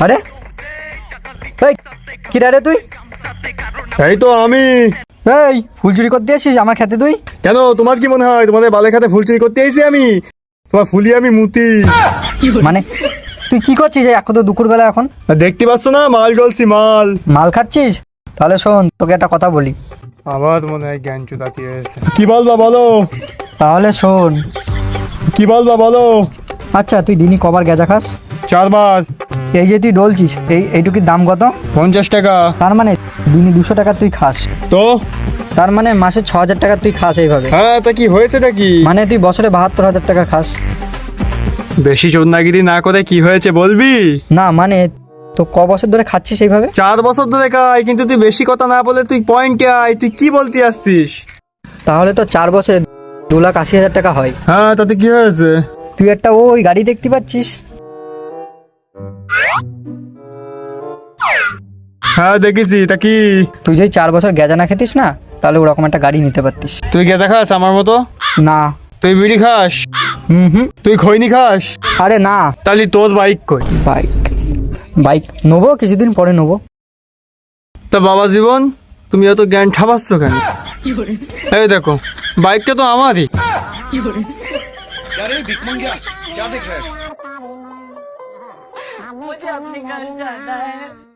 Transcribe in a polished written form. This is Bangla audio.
আরে এই কি রে তুই? এই তো আমি। এই ফুল চুরি করতে আসিস আমার খেতে তুই? কেন, তোমার কি মনে হয় তোমাদের বালের খাতে ফুল চুরি করতে আইছি আমি? তোমার ফুলি আমি মুতি। মানে তুই কি করছিস এখন তো দুপুরবেলা এখন? দেখতে পাচ্ছ না, মাল গলছি মাল। মাল খাচ্ছিস? তাহলে শোন তোকে একটা কথা বলি। আবার মনে হয় জ্ঞান চুদাতি হয়েছে। কি বলবা বলো? তাহলে শোন। কি বলবা বলো? আচ্ছা তুই দিনই কবার গেঁজা খাস? 4 বার। এই যে তুই ডলছিস এইটুকির দাম কত? 50 টাকা। তার মানে দিনই 200 টাকা তুই খাস। তো তার মানে মাসে 6000 টাকা তুই খাস এইভাবে। হ্যাঁ, তা কি হয়েছেটা কি? মানে তুই বছরে 72,000 টাকা খাস। বেশি চোদনাগিরি না করে কি হয়েছে বলবি? না মানে তো ক বছর ধরে খাচ্ছিস এইভাবে? 4 বছর ধরে খাই, কিন্তু তুই বেশি কথা না বলে তুই পয়েন্টে আয়। তুই কি বলতে আসছিস? তাহলে তো 4 বছরে 2,80,000 টাকা হয়। হ্যাঁ, তাতে কি হয়েছে? তুই একটা ওই গাড়ি দেখতে পাচ্ছিস? হ্যাঁ দেখেছি, তা কি? তুই যদি 4 বছর গেঁজা না খেতিস না তাহলে ওরকম একটা গাড়ি নিতে পারতিস। তুই গেঁজা খাস আমার মতো? না। তুই বিড়ি খাস? হুম। তুই খৈনি খাস? আরে না। তাহলে তোর বাইক কই? বাইক নেবো কিছুদিন পরে নেবো। তা বাবা জীবন, তুমি এত জ্ঞান ঠাপাচ্ছ কেন? এই দেখো, বাইকটা তো আমারই। मुझे अपने घर जाना है।